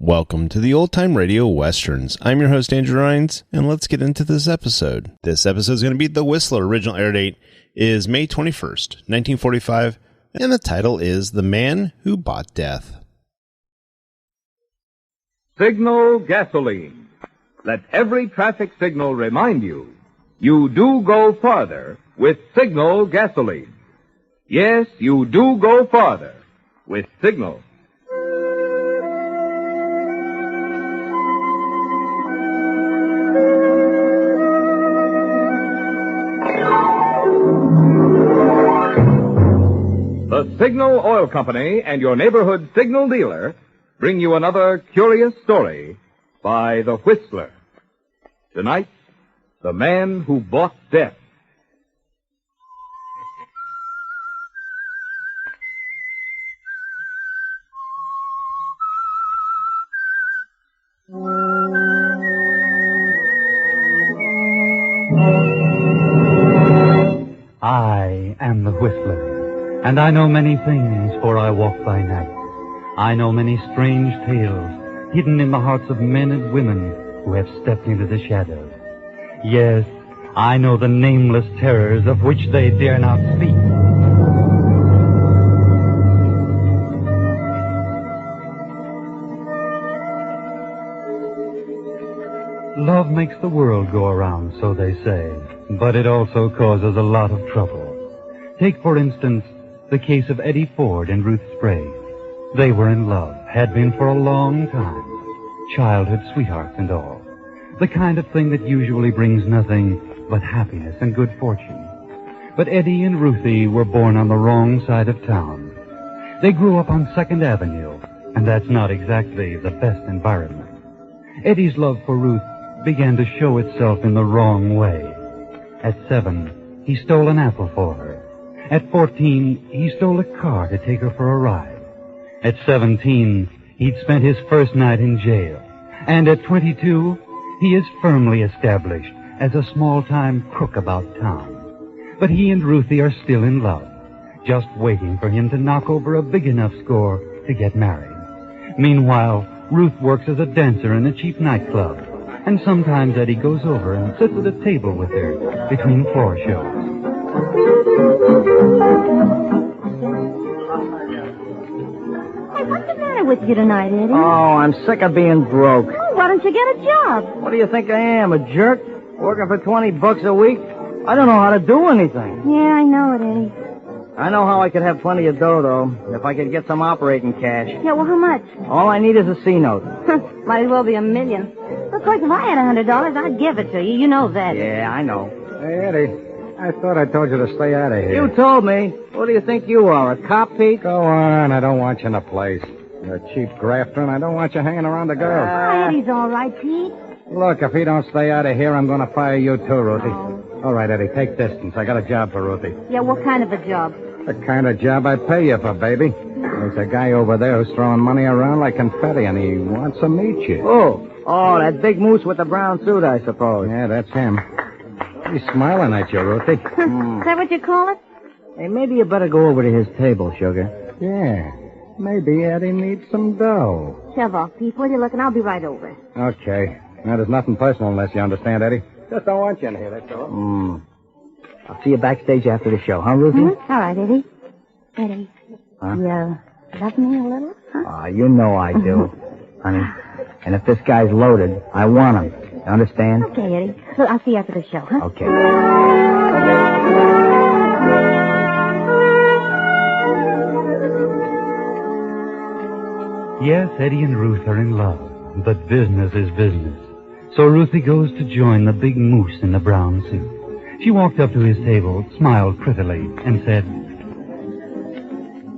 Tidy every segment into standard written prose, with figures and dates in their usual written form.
Welcome to the Old Time Radio Westerns. I'm your host, Andrew Rines, and let's get into this episode. This episode is going to be The Whistler. Original air date is May 21st, 1945, and the title is The Man Who Bought Death. Signal gasoline. Let every traffic signal remind you, you do go farther with Signal gasoline. Yes, you do go farther with Signal. The Signal Oil Company and your neighborhood Signal dealer bring you another curious story by The Whistler. Tonight, The Man Who Bought Death. I am the Whistler, and I know many things, for I walk by night. I know many strange tales hidden in the hearts of men and women who have stepped into the shadows. Yes, I know the nameless terrors of which they dare not speak. Love makes the world go around, so they say, but it also causes a lot of trouble. Take, for instance, the case of Eddie Ford and Ruth Spreight. They were in love, had been for a long time, childhood sweethearts and all. The kind of thing that usually brings nothing but happiness and good fortune. But Eddie and Ruthie were born on the wrong side of town. They grew up on 2nd Avenue, and that's not exactly the best environment. Eddie's love for Ruth began to show itself in the wrong way. At 7, he stole an apple for her. At 14, he stole a car to take her for a ride. At 17, he'd spent his first night in jail. And at 22, he is firmly established as a small-time crook about town. But he and Ruthie are still in love, just waiting for him to knock over a big enough score to get married. Meanwhile, Ruth works as a dancer in a cheap nightclub, and sometimes Eddie goes over and sits at a table with her between floor shows. Hey, what's the matter with you tonight, Eddie? Oh, I'm sick of being broke. Oh, why don't you get a job? What do you think I am, a jerk? Working for $20 a week? I don't know how to do anything. Yeah, I know it, Eddie. I know how I could have plenty of dough, though, if I could get some operating cash. Yeah, well, how much? All I need is a C-note. Might as well be $1 million. Looks like if I had $100, I'd give it to you. You know that. Yeah, I know. Hey, Eddie, I thought I told you to stay out of here. You told me. What do you think you are, a cop, Pete? Go on, I don't want you in the place. You're a cheap grafter, and I don't want you hanging around the girls. Oh, Eddie's all right, Pete. Look, if he don't stay out of here, I'm going to fire you too, Ruthie. All right, Eddie, take distance. I got a job for Ruthie. Yeah, what kind of a job? The kind of job I pay you for, baby. There's a guy over there who's throwing money around like confetti, and he wants to meet you. Oh, that big moose with the brown suit, I suppose. Yeah, that's him. He's smiling at you, Ruthie. Is that what you call it? Hey, maybe you better go over to his table, sugar. Yeah, maybe Eddie needs some dough. Shove off, Pete. Where you looking? I'll be right over. Okay. Now, there's nothing personal unless you understand, Eddie. Just don't want you in here, that's all. I'll see you backstage after the show, huh, Ruthie? Mm-hmm. All right, Eddie. Eddie, Huh? you love me a little, huh? Ah, you know I do, honey. And if this guy's loaded, I want him. You understand? Okay, Eddie. Look, I'll see you after the show, huh? Okay. Yes, Eddie and Ruth are in love, but business is business. So Ruthie goes to join the big moose in the brown suit. She walked up to his table, smiled prettily, and said,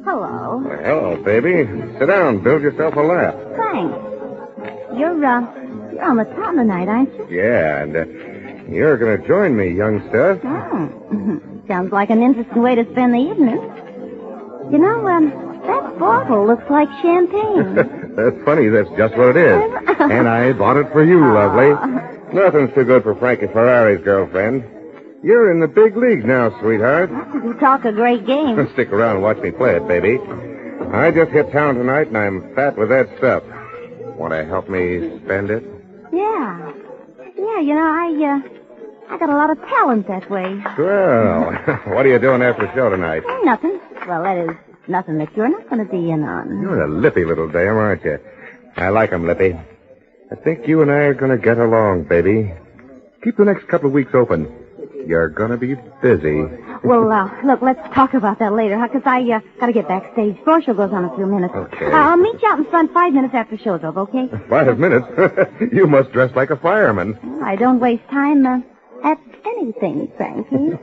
Hello. Well, hello, baby. Sit down. Build yourself a laugh. Thanks. You're on the town tonight, aren't you? Yeah, and you're going to join me, youngster. Oh. Sounds like an interesting way to spend the evening. You know, that bottle looks like champagne. That's funny. That's just what it is. And I bought it for you, lovely. Nothing's too good for Frankie Ferrari's girlfriend. You're in the big league now, sweetheart. You talk a great game. Stick around and watch me play it, baby. I just hit town tonight, and I'm fat with that stuff. Want to help me spend it? Yeah. Yeah, you know, I got a lot of talent that way. Well, what are you doing after the show tonight? Nothing. Well, that is nothing that you're not going to be in on. You're a lippy little dame, aren't you? I like 'em, Lippy. I think you and I are going to get along, baby. Keep the next couple of weeks open. You're going to be busy. Well, look, let's talk about that later, because I got to get backstage. Floor show goes on in a few minutes. Okay. I'll meet you out in front 5 minutes after show's over, okay? 5 minutes? You must dress like a fireman. I don't waste time at anything, Frankie.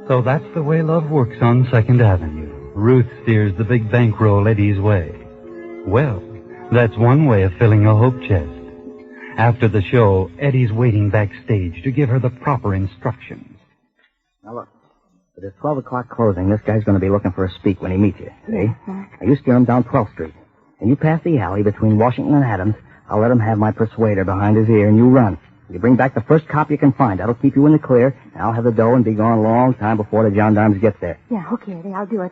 So that's the way love works on 2nd Avenue. Ruth steers the big bankroll Eddie's way. Well, that's one way of filling a hope chest. After the show, Eddie's waiting backstage to give her the proper instructions. Now, look. For this 12 o'clock closing, this guy's going to be looking for a speak when he meets you, see? Now, you steer him down 12th Street. And you pass the alley between Washington and Adams. I'll let him have my persuader behind his ear, and you run. You bring back the first cop you can find. That'll keep you in the clear, and I'll have the dough and be gone a long time before the gendarmes get there. Yeah, okay, Eddie, I'll do it.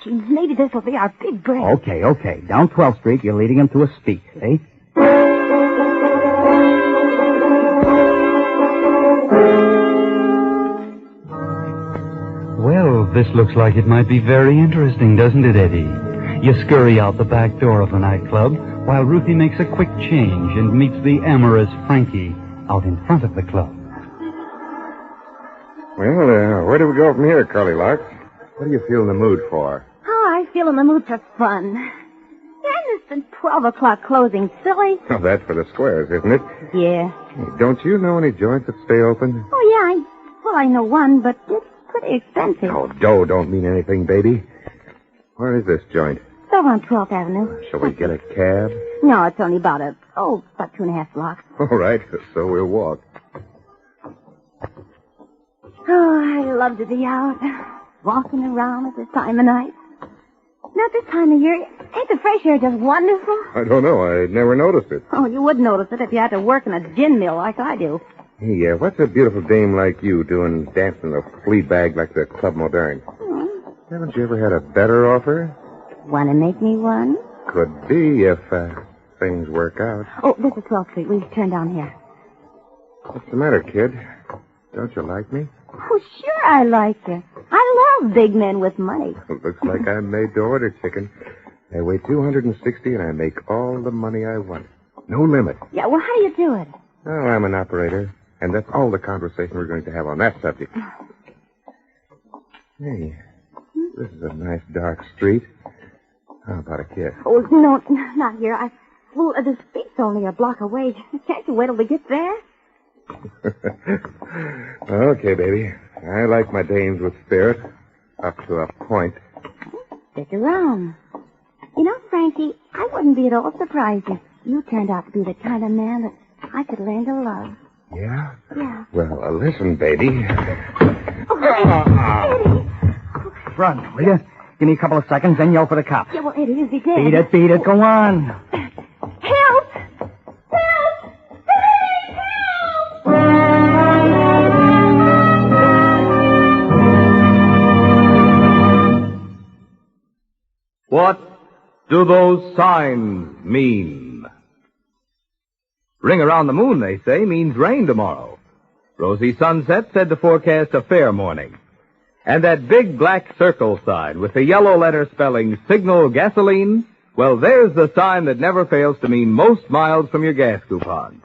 Gee, maybe this will be our big break. Okay. Down 12th Street, you're leading him to a speak, see? Well, this looks like it might be very interesting, doesn't it, Eddie? You scurry out the back door of the nightclub while Ruthie makes a quick change and meets the amorous Frankie out in front of the club. Well, where do we go from here, Curly Locks? What do you feel in the mood for? Oh, I feel in the mood for fun. Isn't the 12 o'clock closing silly? Oh, that's for the squares, isn't it? Yeah. Hey, don't you know any joints that stay open? Oh, yeah, I know one, but it's pretty expensive. Oh, dough don't mean anything, baby. Where is this joint? It's over on 12th Avenue. Shall we get a cab? No, it's only about 2.5 blocks. All right, so we'll walk. Oh, I love to be out, walking around at this time of night. Not this time of year. Ain't the fresh air just wonderful? I don't know. I never noticed it. Oh, you would notice it if you had to work in a gin mill like I do. Hey, what's a beautiful dame like you doing dancing a flea bag like the Club Moderne? Haven't you ever had a better offer? Want to make me one? Could be if things work out. Oh, this is 12th Street. We turn down here. What's the matter, kid? Don't you like me? Oh, sure I like you. I love big men with money. Looks like I'm made to order, chicken. I weigh 260 and I make all the money I want. No limit. Yeah, well, how do you do it? Oh, I'm an operator. And that's all the conversation we're going to have on that subject. Hey, this is a nice dark street. How about a kiss? Oh, no, not here. Well, the street's only a block away. Can't you wait till we get there? Okay, baby. I like my dames with spirit. Up to a point. Stick around. You know, Frankie, I wouldn't be at all surprised if you turned out to be the kind of man that I could learn to love. Yeah? Yeah. Well, listen, baby. Eddie. Run, will you? Give me a couple of seconds, then yell for the cops. Yeah, well, Eddie, is he dead? Beat it, go on. Help! Help! What do those signs mean? Ring around the moon, they say, means rain tomorrow. Rosy sunset said to forecast a fair morning. And that big black circle sign with the yellow letter spelling Signal Gasoline, well, there's the sign that never fails to mean most miles from your gas coupon.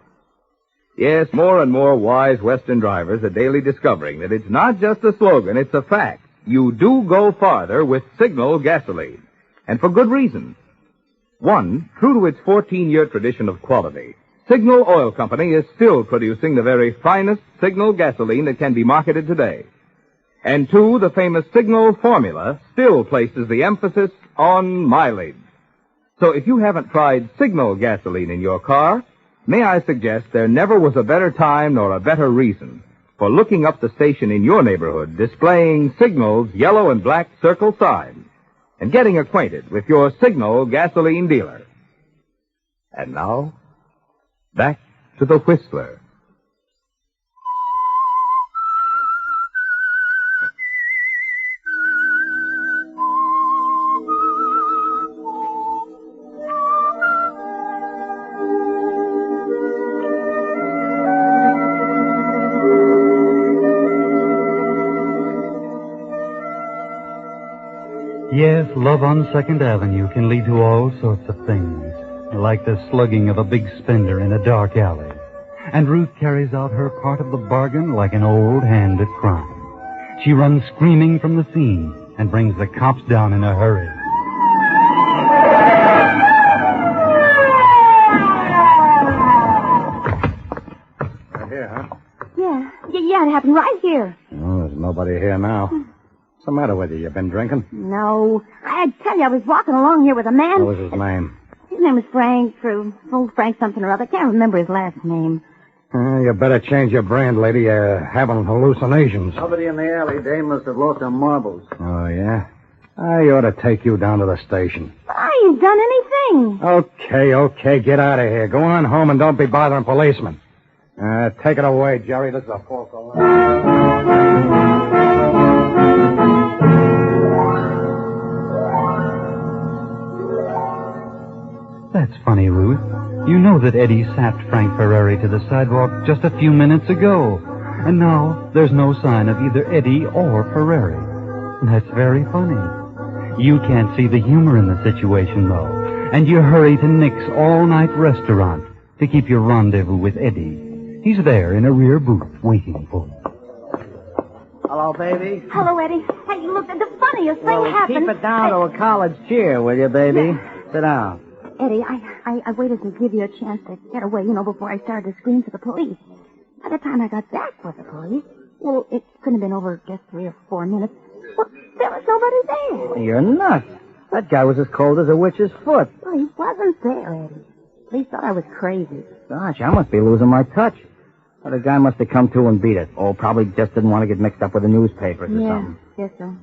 Yes, more and more wise Western drivers are daily discovering that it's not just a slogan, it's a fact. You do go farther with Signal Gasoline. And for good reason. One, true to its 14-year tradition of quality, Signal Oil Company is still producing the very finest Signal gasoline that can be marketed today. And two, the famous Signal formula still places the emphasis on mileage. So if you haven't tried Signal gasoline in your car, may I suggest there never was a better time nor a better reason for looking up the station in your neighborhood displaying Signal's yellow and black circle sign and getting acquainted with your Signal gasoline dealer. And now, back to the Whistler. Yes, love on 2nd Avenue can lead to all sorts of things, like the slugging of a big spender in a dark alley. And Ruth carries out her part of the bargain like an old hand at crime. She runs screaming from the scene and brings the cops down in a hurry. Right here, huh? Yeah, it happened right here. Oh, there's nobody here now. What's the matter with you? You been drinking? No, I tell you, I was walking along here with a man. What was his name? His name was Frank, or old Frank something or other. I can't remember his last name. You better change your brand, lady. You're having hallucinations. Somebody in the alley, Dave must have lost her marbles. Oh, yeah? I ought to take you down to the station. I ain't done anything. Okay. Get out of here. Go on home and don't be bothering policemen. Take it away, Jerry. This is a false alarm. That's funny, Ruth. You know that Eddie sapped Frank Ferrari to the sidewalk just a few minutes ago. And now there's no sign of either Eddie or Ferrari. That's very funny. You can't see the humor in the situation, though. And you hurry to Nick's all-night restaurant to keep your rendezvous with Eddie. He's there in a rear booth waiting for you. Hello, baby. Hello, Eddie. Hey, look, the funniest thing happened. Keep it down to a college cheer, will you, baby? Sit down. Eddie, I waited to give you a chance to get away, before I started to scream for the police. By the time I got back with the police, well, it couldn't have been over just 3 or 4 minutes. Well, there was nobody there. You're nuts. That guy was as cold as a witch's foot. Well, he wasn't there, Eddie. Police thought I was crazy. Gosh, I must be losing my touch. Well, the guy must have come to and beat it. Oh, probably just didn't want to get mixed up with the newspapers or something. Yes, sir.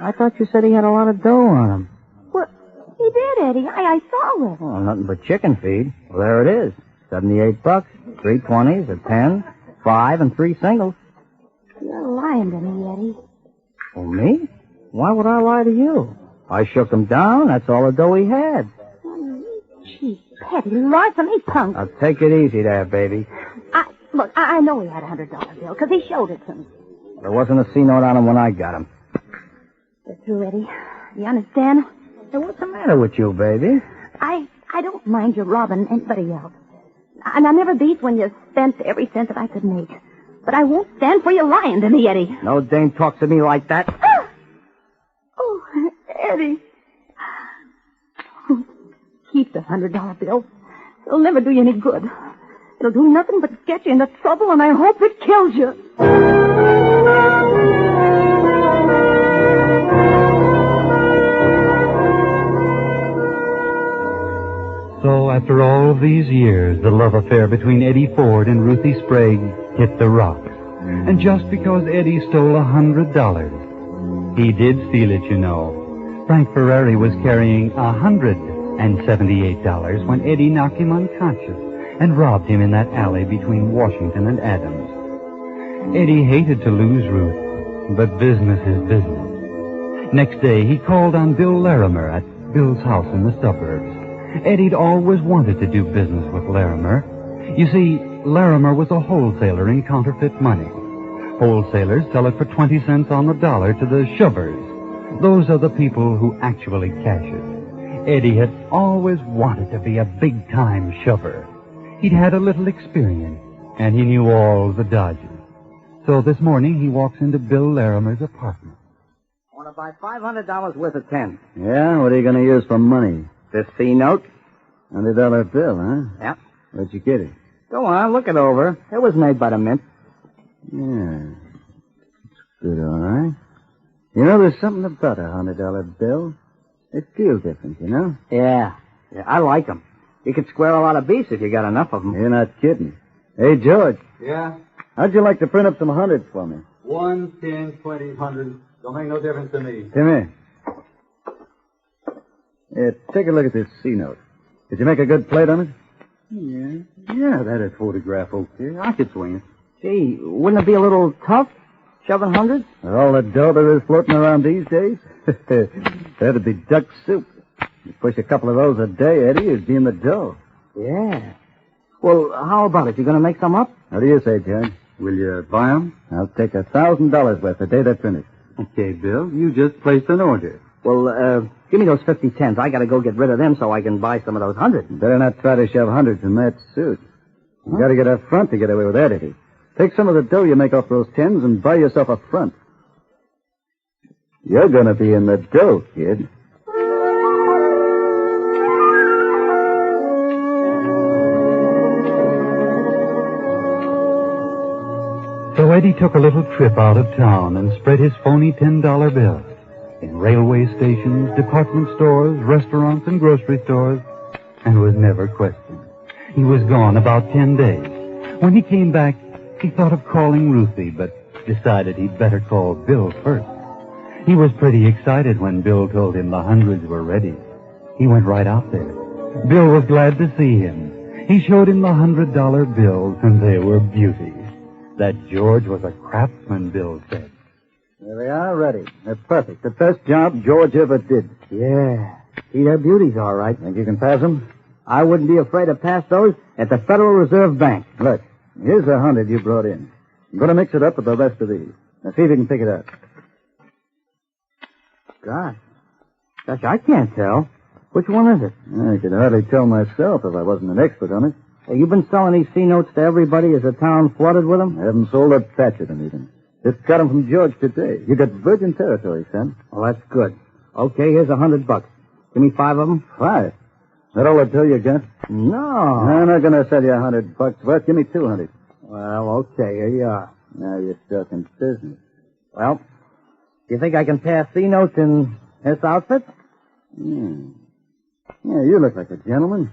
I thought you said he had a lot of dough on him. Well, he did, Eddie. I saw it. Oh, nothing but chicken feed. Well, there it is. $78, 3 20s, a 10, 5, and 3 singles. You're lying to me, Eddie. Oh, me? Why would I lie to you? I shook him down. That's all the dough he had. Gee, Petty, lie to me, punk. Now, take it easy there, baby. Look, I know he had a $100 bill, because he showed it to me. There wasn't a C-note on him when I got him. That's true, Eddie. You understand? Hey, what's the matter with you, baby? I don't mind you robbing anybody else. And I never beat when you spent every cent that I could make. But I won't stand for you lying to me, Eddie. No dame talks to me like that. Oh, Eddie. Keep the $100 bill. It'll never do you any good. It'll do nothing but get you into trouble, and I hope it kills you. So, after all of these years, the love affair between Eddie Ford and Ruthie Sprague hit the rocks. And just because Eddie stole $100, he did steal it, you know. Frank Ferrari was carrying $178 when Eddie knocked him unconscious and robbed him in that alley between Washington and Adams. Eddie hated to lose Ruth, but business is business. Next day, he called on Bill Larimer at Bill's house in the suburbs. Eddie'd always wanted to do business with Larimer. You see, Larimer was a wholesaler in counterfeit money. Wholesalers sell it for 20 cents on the dollar to the shovers. Those are the people who actually cash it. Eddie had always wanted to be a big-time shover. He'd had a little experience, and he knew all the dodges. So this morning, he walks into Bill Larimer's apartment. I want to buy $500 worth of 10. Yeah? What are you going to use for money? This C-note? $100 bill, huh? Yep. Where'd you get it? Go on, look it over. It was made by the mint. Yeah. It's good, all right. You know, there's something about a $100 bill. They feel different, you know? Yeah, I like them. You could square a lot of beefs if you got enough of them. You're not kidding. Hey, George. Yeah? How'd you like to print up some hundreds for me? 1, 10, 20, 100. Don't make no difference to me. Come here. Yeah, take a look at this C-note. Did you make a good plate on it? Yeah, that'd photograph okay. I could swing it. Gee, wouldn't it be a little tough, shoving hundreds? With all the dough there is floating around these days, that'd be duck soup. You push a couple of those a day, Eddie, you'd be in the dough. Yeah. Well, how about it? You going to make some up? What do you say, John? Will you buy 'em? I'll take $1,000 worth the day they're finished. Okay, Bill. You just placed an order. Well, give me those 50 cents. I gotta go get rid of them so I can buy some of those hundreds. Better not try to shove hundreds in that suit. You gotta get up front to get away with that, Eddie. Take some of the dough you make off those tens and buy yourself a front. You're gonna be in the dough, kid. So Eddie took a little trip out of town and spread his phony $10 bill in railway stations, department stores, restaurants, and grocery stores, and was never questioned. He was gone about 10 days. When he came back, he thought of calling Ruthie, but decided he'd better call Bill first. He was pretty excited when Bill told him the hundreds were ready. He went right out there. Bill was glad to see him. He showed him the $100 bills, and they were beauties. That George was a craftsman, Bill said. There they are, ready. They're perfect. The best job George ever did. Yeah. See, they're beauties, all right. Think you can pass them? I wouldn't be afraid to pass those at the Federal Reserve Bank. Look, here's 100 you brought in. I'm going to mix it up with the rest of these. Now, see if you can pick it up. Gosh, I can't tell. Which one is it? I could hardly tell myself if I wasn't an expert on it. Hey, you've been selling these C-notes to everybody as the town flooded with them? I haven't sold a patch of them even. Just got them from George today. You got virgin territory, son. Well, that's good. Okay, here's $100. Give me 5 of them. 5? That all the dough you got? No. I'm not going to sell you $100 worth. Give me 200. Well, okay, here you are. Now you're talking business. Well, do you think I can pass C-notes in this outfit? Yeah, you look like a gentleman.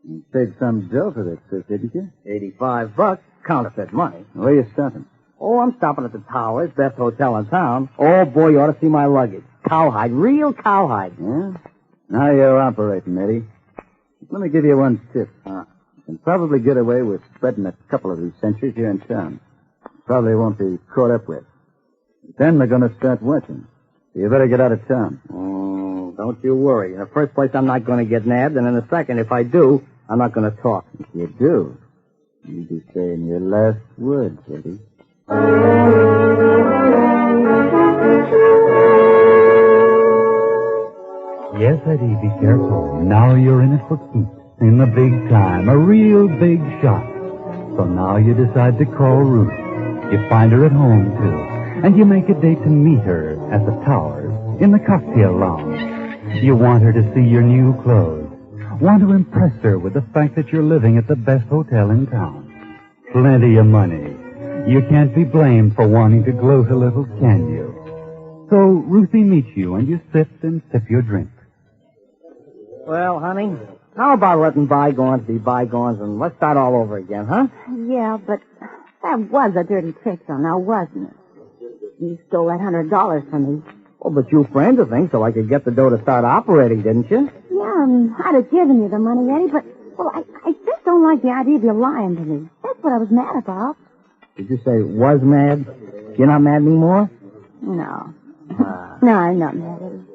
You paid some dough for this suit, didn't you? $85. Counterfeit money. Where you stopping? Oh, I'm stopping at the Towers, best hotel in town. Oh, boy, you ought to see my luggage. Cowhide, real cowhide. Yeah? Now you're operating, Eddie. Let me give you one tip. You can probably get away with spreading a couple of these cinches here in town. Probably won't be caught up with. Then they're going to start watching. So you better get out of town. Don't you worry. In the first place, I'm not going to get nabbed, and in the second, if I do, I'm not going to talk. If you do, you'll be saying your last words, Eddie. Yes, Eddie, be careful. Now you're in it for keeps. In the big time. A real big shot. So now you decide to call Ruth. You find her at home, too. And you make a date to meet her at the Towers, in the cocktail lounge. You want her to see your new clothes. Want to impress her with the fact that you're living at the best hotel in town. Plenty of money. You can't be blamed for wanting to gloat a little, can you? So Ruthie meets you, and you sit and sip your drink. Well, honey, how about letting bygones be bygones and let's start all over again, huh? Yeah, but that was a dirty trick, though, now wasn't it? You stole that $100 from me. Oh, but you framed the thing so I could get the dough to start operating, didn't you? Yeah, I'd have given you the money, Eddie, but, well, I just don't like the idea of you lying to me. That's what I was mad about. Did you say was mad? You're not mad anymore? No. No, I'm not mad at you.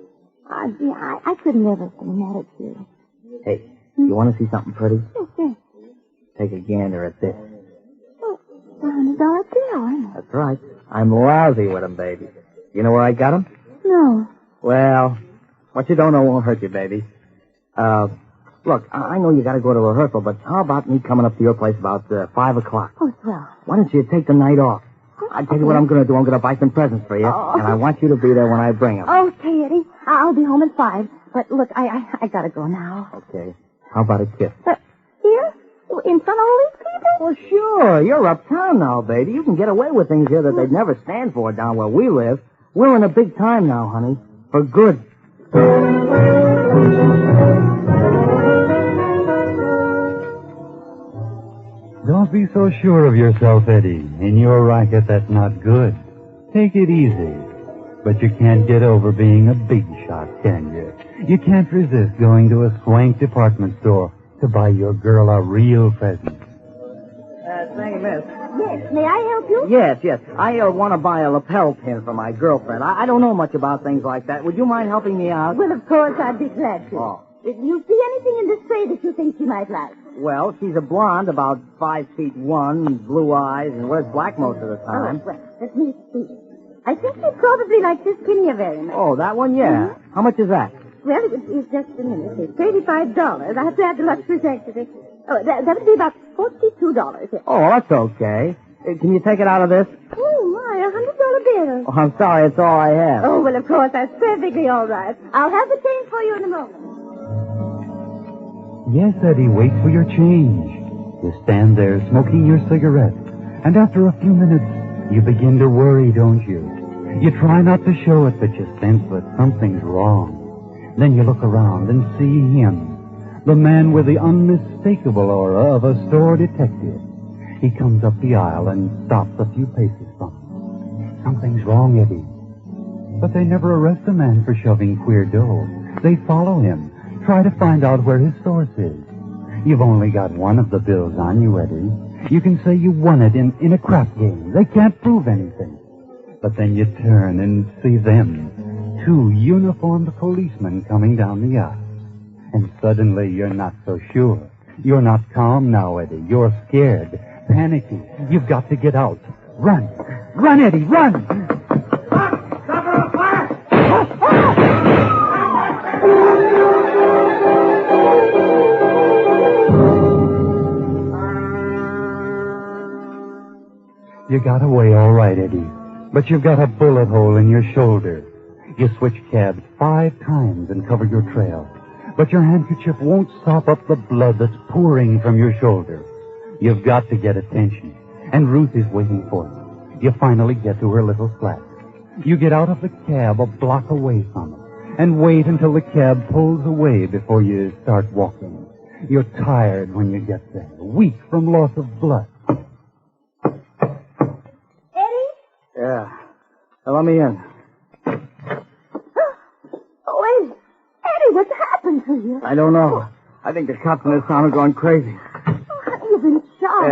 I could never be mad at you. Hey, you want to see something pretty? Yes, yes. Take a gander at this. Oh, $100 bill, isn't it? That's right. I'm lousy with them, baby. You know where I got them? No. Well, what you don't know won't hurt you, baby. Look, I know you got to go to rehearsal, but how about me coming up to your place about 5 o'clock? Oh, swell. Why don't you take the night off? I'll tell you what I'm going to do. I'm going to buy some presents for you, and I want you to be there when I bring them. Okay, Eddie. I'll be home at 5. But look, I got to go now. Okay. How about a kiss? Here? In front of all these people? Well, sure. You're uptown now, baby. You can get away with things here that they'd never stand for down where we live. We're in a big time now, honey. For good. Don't be so sure of yourself, Eddie. In your racket, that's not good. Take it easy. But you can't get over being a big shot, can you? You can't resist going to a swank department store to buy your girl a real present. Say, miss. Yes. May I help you? Yes. I want to buy a lapel pin for my girlfriend. I don't know much about things like that. Would you mind helping me out? Well, of course, I'd be glad to. Oh. If you see anything in this tray that you think she might like. Well, she's a blonde, about 5'1", blue eyes, and wears black most of the time. Oh, well, let me see. I think you'd probably like this guinea very much. Oh, that one? Yeah. How much is that? Well, it's just a minute. It's $35. I have to add the luxury tax to it. Oh, that would be about $42. Here. Oh, that's okay. Can you take it out of this? Oh, my, $100 bill. Oh, I'm sorry, it's all I have. Oh, well, of course, that's perfectly all right. I'll have the change for you in a moment. Yes, Eddie, wait for your change. You stand there smoking your cigarette, and after a few minutes, you begin to worry, don't you? You try not to show it, but you sense that something's wrong. Then you look around and see him, the man with the unmistakable aura of a store detective. He comes up the aisle and stops a few paces from him. Something's wrong, Eddie. But they never arrest a man for shoving queer dough. They follow him, try to find out where his source is. You've only got one of the bills on you, Eddie. You can say you won it in a crap game. They can't prove anything. But then you turn and see them, 2 uniformed policemen coming down the aisle. And suddenly you're not so sure. You're not calm now, Eddie. You're scared, panicky. You've got to get out. Run. Run, Eddie, run! You got away all right, Eddie. But you've got a bullet hole in your shoulder. You switch cabs 5 times and cover your trail. But your handkerchief won't sop up the blood that's pouring from your shoulder. You've got to get attention. And Ruth is waiting for you. You finally get to her little flat. You get out of the cab a block away from it. And wait until the cab pulls away before you start walking. You're tired when you get there. Weak from loss of blood. Yeah. Now, let me in. Oh, Eddie, what's happened to you? I don't know. I think the cops in this town are going crazy. Oh, honey, you've been shot.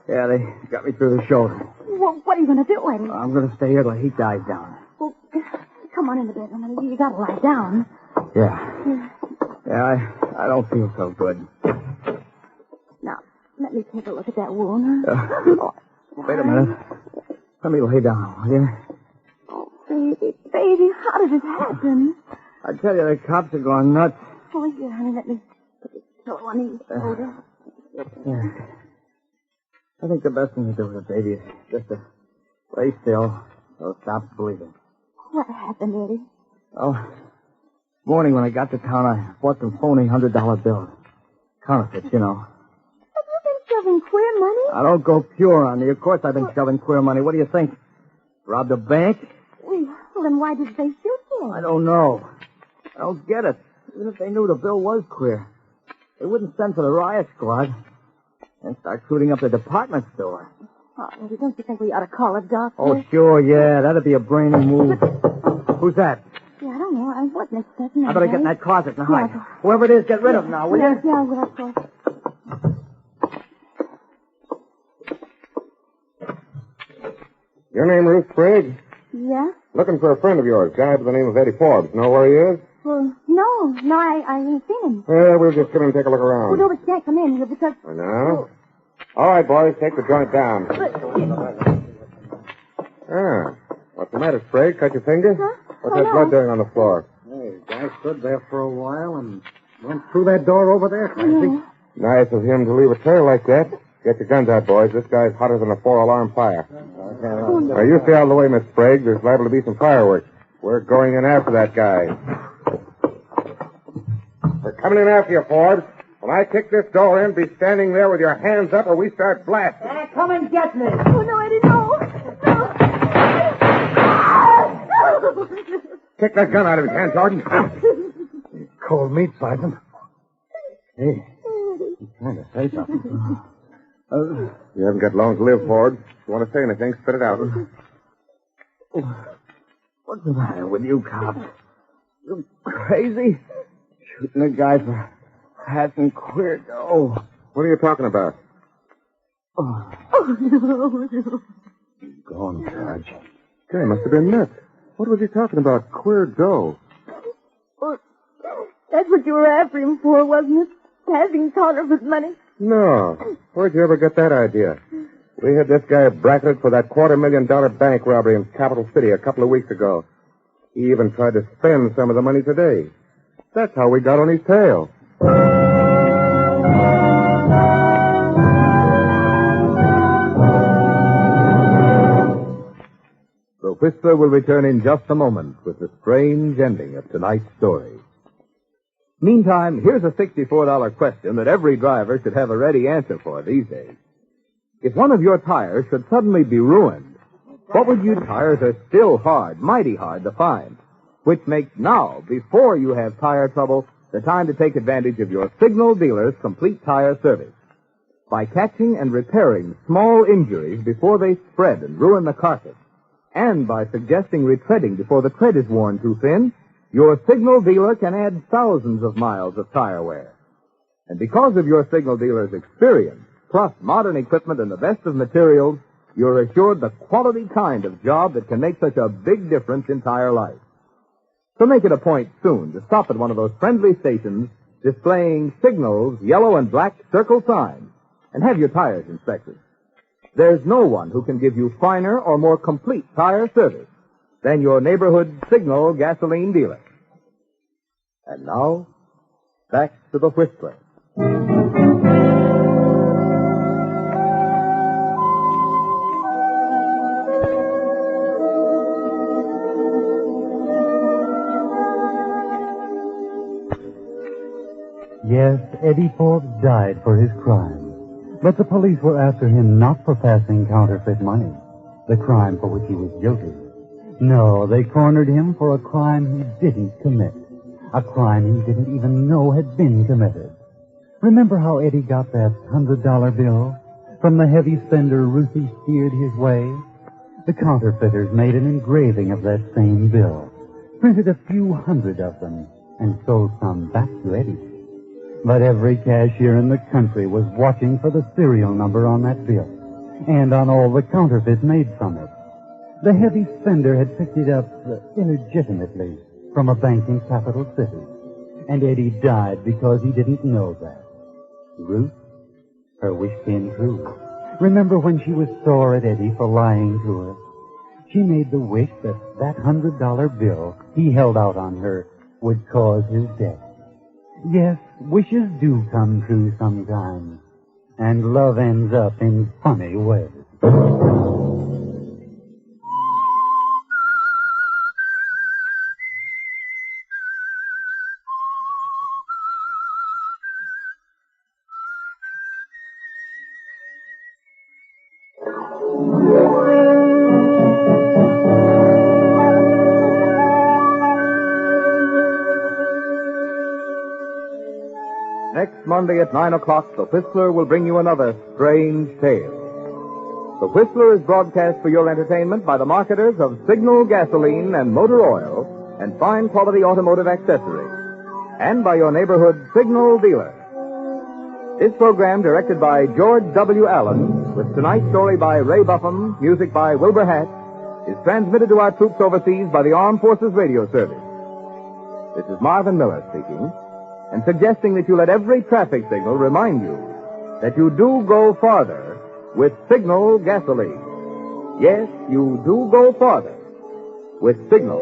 Yeah, they got me through the shoulder. Well, what are you going to do, Eddie? I'm going to stay here till the heat dies down. Well, come on in the bedroom, honey. You got to lie down. Yeah, I don't feel so good. Now, let me take a look at that wound. Wait a minute. Let me lay down, will you? Oh, baby, how did it happen? I tell you, the cops are going nuts. Oh, here, honey, let me put this pillow on his shoulder. Yeah. I think the best thing to do with the baby is just to lay still so it stops bleeding. What happened, Eddie? Oh, this morning when I got to town, I bought some phony $100 bills. Counterfeits, you know. Have you been shoving queer money? I don't go pure on you. Of course I've been shoving queer money. What do you think? Robbed a bank? Well, then why did they shoot you? I don't know. I don't get it. Even if they knew the bill was queer, they wouldn't send for the riot squad and start shooting up the department store. Oh, Eddie, don't you think we ought to call a doctor? Oh, sure, yeah. That'd be a brainy move. Who's that? Yeah, I don't know. I wasn't expecting that. I better get in that closet and hide. Yeah. Whoever it is, get rid of him now, will you? Yeah, well, of course. Your name Ruth Spreight? Yeah? Looking for a friend of yours, guy by the name of Eddie Forbes. Know where he is? Well, no, I ain't seen him. We'll just come in and take a look around. Well, no, but can't come in here because... I know. All right, boys, take the joint down. What's the matter, Spreight? Cut your finger? Huh? What's that blood doing on the floor? Hey, guy stood there for a while and went through that door over there, Clancy. Nice of him to leave a trail like that. Get your guns out, boys. This guy's hotter than a 4-alarm fire. Now, you stay out of the way, Miss Sprague. There's liable to be some fireworks. We're going in after that guy. We're coming in after you, Forbes. When I kick this door in, be standing there with your hands up or we start blasting. Come and get me. Oh, no, Eddie, no. Kick that gun out of his hand, Jordan. Cold meat, Sergeant. Hey, he's trying to say something. You haven't got long to live, Forbes. If you want to say anything, spit it out. What's the matter with you, cops? You crazy? Shooting a guy for passing queer dough. What are you talking about? Oh, no. he's gone, Sarge. Guy must have been nuts. What was he talking about? Queer dough. Well, that's what you were after him for, wasn't it? Passing counterfeit money. No. Where'd you ever get that idea? We had this guy bracketed for that $250,000 bank robbery in Capital City a couple of weeks ago. He even tried to spend some of the money today. That's how we got on his tail. The Whistler will return in just a moment with the strange ending of tonight's story. Meantime, here's a $64 question that every driver should have a ready answer for these days. If one of your tires should suddenly be ruined, what would you... Tires are still hard, mighty hard to find, which makes now, before you have tire trouble, the time to take advantage of your Signal dealer's complete tire service. By catching and repairing small injuries before they spread and ruin the carpet, and by suggesting retreading before the tread is worn too thin, your Signal dealer can add thousands of miles of tire wear. And because of your Signal dealer's experience, plus modern equipment and the best of materials, you're assured the quality kind of job that can make such a big difference in tire life. So make it a point soon to stop at one of those friendly stations displaying Signal's yellow and black circle sign and have your tires inspected. There's no one who can give you finer or more complete tire service than your neighborhood Signal gasoline dealer. And now, back to the Whistler. Yes, Eddie Forbes died for his crime. But the police were after him not for passing counterfeit money, the crime for which he was guilty. No, they cornered him for a crime he didn't commit, a crime he didn't even know had been committed. Remember how Eddie got that $100 bill from the heavy spender Ruthie steered his way? The counterfeiters made an engraving of that same bill, printed a few hundred of them, and sold some back to Eddie. But every cashier in the country was watching for the serial number on that bill, and on all the counterfeits made from it. The heavy spender had picked it up illegitimately from a bank in Capital City, and Eddie died because he didn't know that. Ruth, her wish came true. Remember when she was sore at Eddie for lying to her? She made the wish that that $100 bill he held out on her would cause his death. Yes, wishes do come true sometimes, and love ends up in funny ways. Next Monday at 9 o'clock, the Whistler will bring you another strange tale. The Whistler is broadcast for your entertainment by the marketers of Signal gasoline and motor oil and fine quality automotive accessories, and by your neighborhood Signal dealer. This program, directed by George W. Allen, with tonight's story by Ray Buffum, music by Wilbur Hatch, is transmitted to our troops overseas by the Armed Forces Radio Service. This is Marvin Miller speaking, and suggesting that you let every traffic signal remind you that you do go farther with Signal gasoline. Yes, you do go farther with Signal.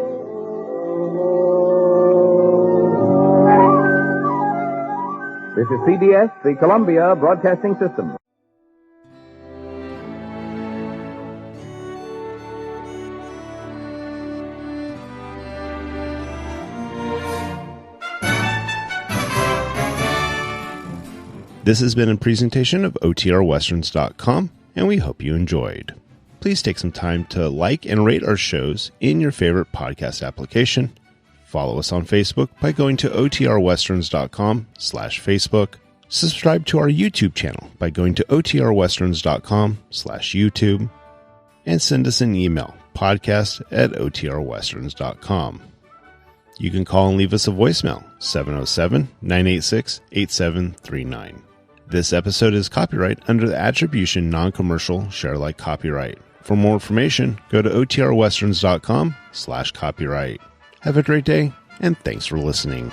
This is CBS, the Columbia Broadcasting System. This has been a presentation of OTRWesterns.com, and we hope you enjoyed. Please take some time to like and rate our shows in your favorite podcast application. Follow us on Facebook by going to OTRWesterns.com/Facebook. Subscribe to our YouTube channel by going to OTRWesterns.com/YouTube. And send us an email, podcast@OTRWesterns.com. You can call and leave us a voicemail, 707-986-8739. This episode is copyright under the Attribution Non-Commercial ShareAlike copyright. For more information, go to OTRWesterns.com/copyright. Have a great day, and thanks for listening.